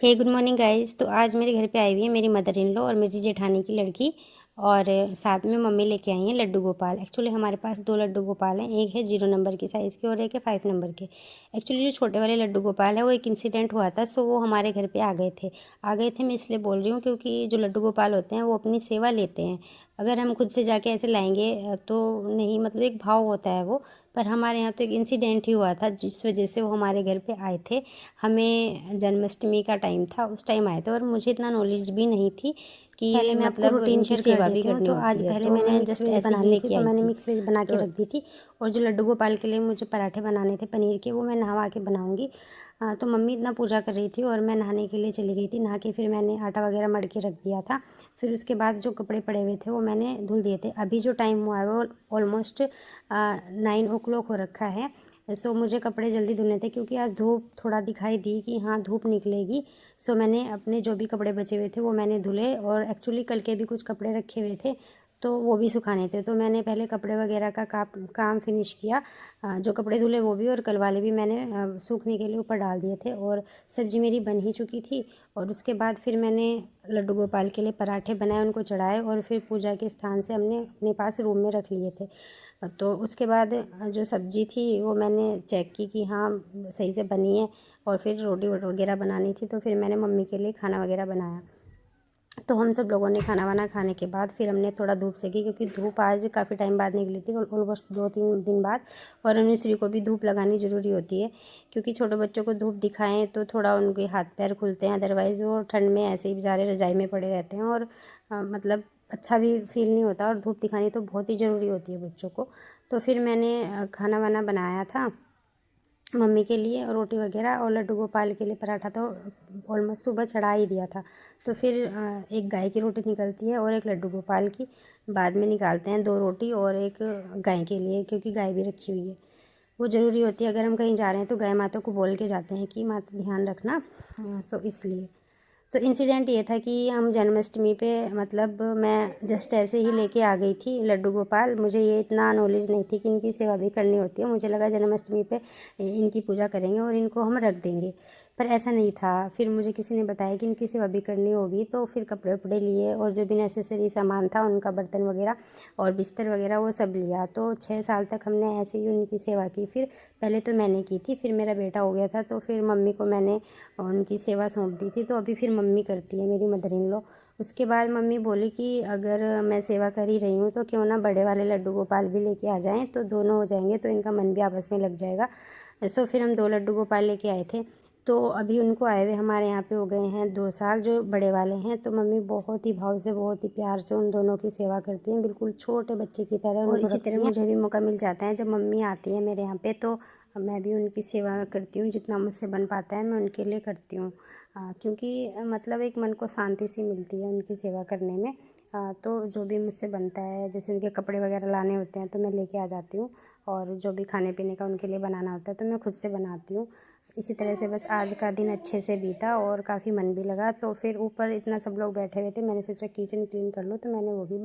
हे good morning guys. तो आज मेरे घर पे आई हुई है मेरी मदर इन लॉ और मेरी जेठानी की लड़की। और साथ में मम्मी लेके आई हैं लड्डू गोपाल। एक्चुअली हमारे पास दो लड्डू गोपाल हैं, एक है 0 नंबर की साइज़ के और एक है 5 नंबर के। एक्चुअली जो छोटे वाले लड्डू गोपाल है वो एक इंसिडेंट हुआ था, सो वो हमारे घर पे आ गए थे। मैं इसलिए बोल रही हूँ क्योंकि जो लड्डू गोपाल होते हैं वो अपनी सेवा लेते हैं। अगर हम खुद से जाके ऐसे लाएंगे तो नहीं, मतलब एक भाव होता है वो। पर हमारे यहाँ तो एक इंसिडेंट ही हुआ था जिस वजह से वो हमारे घर पे आए थे। हमें जन्माष्टमी का टाइम था, उस टाइम आए थे और मुझे इतना नॉलेज भी नहीं थी कि पहले मैं आपको मतलब रूटीन इनकी शेयर कर सेवा भी देती हूँ। करनी तो आज होती है, पहले तो मैंने मैं मिक्स जस्ट वेज ऐसे ही बनानी थी, लेके तो आई मैंने थी। मिक्स वेज बना के तो रख दी थी। और जो लड्डू गोपाल के लिए मुझे पराठे बनाने थे पनीर के, वो मैं नहा के बनाऊँगी। तो मम्मी इतना पूजा कर रही थी और मैं नहाने के लिए चली गई थी। नहा के फिर मैंने आटा वगैरह मढ़ के रख दिया था। फिर उसके बाद जो कपड़े पड़े हुए थे वो मैंने धुल दिए थे। अभी जो टाइम हुआ है वो ऑलमोस्ट 9 o'clock हो रखा है। सो मुझे कपड़े जल्दी धुलने थे क्योंकि आज धूप थोड़ा दिखाई दी कि हाँ धूप निकलेगी। सो मैंने अपने जो भी कपड़े बचे हुए थे वो मैंने धुले और एक्चुअली कल के भी कुछ कपड़े रखे हुए थे तो वो भी सुखाने थे। तो मैंने पहले कपड़े वगैरह का काम फिनिश किया। जो कपड़े धुले वो भी और कल वाले भी मैंने सूखने के लिए ऊपर डाल दिए थे। और सब्ज़ी मेरी बन ही चुकी थी। और उसके बाद फिर मैंने लड्डू गोपाल के लिए पराठे बनाए, उनको चढ़ाए और फिर पूजा के स्थान से हमने अपने पास रूम में रख लिए थे। तो उसके बाद जो सब्ज़ी थी वो मैंने चेक की कि हाँ सही से बनी है। और फिर रोटी वगैरह बनानी थी तो फिर मैंने मम्मी के लिए खाना वगैरह बनाया। तो हम सब लोगों ने खाना वाना खाने के बाद फिर हमने थोड़ा धूप सेकी क्योंकि धूप आज काफ़ी टाइम बाद निकली थी, ऑलमोस्ट 2-3 दिन बाद। और अनुश्री को भी धूप लगानी ज़रूरी होती है क्योंकि छोटे बच्चों को धूप दिखाएं तो थोड़ा उनके हाथ पैर खुलते हैं, अदरवाइज़ वो ठंड में ऐसे ही बेचारे रजाई में पड़े रहते हैं और मतलब अच्छा भी फील नहीं होता। और धूप दिखानी तो बहुत ही ज़रूरी होती है बच्चों को। तो फिर मैंने खाना वाना बनाया था मम्मी के लिए और रोटी वगैरह, और लड्डू गोपाल के लिए पराठा तो ऑलमोस्ट सुबह चढ़ा ही दिया था। तो फिर एक गाय की रोटी निकलती है और एक लड्डू गोपाल की बाद में निकालते हैं, 2 रोटी और एक गाय के लिए क्योंकि गाय भी रखी हुई है, वो ज़रूरी होती है। अगर हम कहीं जा रहे हैं तो गाय माता को बोल के जाते हैं कि माता ध्यान रखना। सो इसलिए तो इंसिडेंट ये था कि हम जन्माष्टमी पे मतलब मैं जस्ट ऐसे ही लेके आ गई थी लड्डू गोपाल। मुझे ये इतना नॉलेज नहीं थी कि इनकी सेवा भी करनी होती है। मुझे लगा जन्माष्टमी पे इनकी पूजा करेंगे और इनको हम रख देंगे, पर ऐसा नहीं था। फिर मुझे किसी ने बताया कि इनकी सेवा भी करनी होगी, तो फिर कपड़े वपड़े लिए और जो भी नेसेसरी सामान था उनका, बर्तन वगैरह और बिस्तर वगैरह, वो सब लिया। तो 6 साल तक हमने ऐसे ही उनकी सेवा की। फिर पहले तो मैंने की थी, फिर मेरा बेटा हो गया था तो फिर मम्मी को मैंने उनकी सेवा सौंप दी थी। तो अभी फिर मम्मी करती है, मेरी मदर इन लॉ। उसके बाद मम्मी बोली कि अगर मैं सेवा कर ही रही हूँ तो क्यों ना बड़े वाले लड्डू गोपाल भी लेके आ जाएं, तो दोनों हो जाएंगे तो इनका मन भी आपस में लग जाएगा। सो फिर हम 2 लड्डू गोपाल लेके आए थे। तो अभी उनको आए हुए हमारे यहाँ पे हो गए हैं 2 साल, जो बड़े वाले हैं। तो मम्मी बहुत ही भाव से, बहुत ही प्यार से उन दोनों की सेवा करती हैं, बिल्कुल छोटे बच्चे की तरह उनको। और इसी तरह मुझे भी मौका मिल जाता है जब मम्मी आती है मेरे यहाँ पे, तो मैं भी उनकी सेवा करती हूँ, जितना मुझसे बन पाता है मैं उनके लिए करती हूँ। क्योंकि मतलब एक मन को शांति सी मिलती है उनकी सेवा करने में। तो जो भी मुझसे बनता है, जैसे उनके कपड़े वगैरह लाने होते हैं तो मैं लेके आ जाती हूँ। और जो भी खाने पीने का उनके लिए बनाना होता है तो मैं खुद से बनाती हूँ। इसी तरह से बस आज का दिन अच्छे से बीता और काफ़ी मन भी लगा। तो फिर ऊपर इतना सब लोग बैठे हुए थे, मैंने सोचा किचन क्लीन कर लूँ, तो मैंने वो भी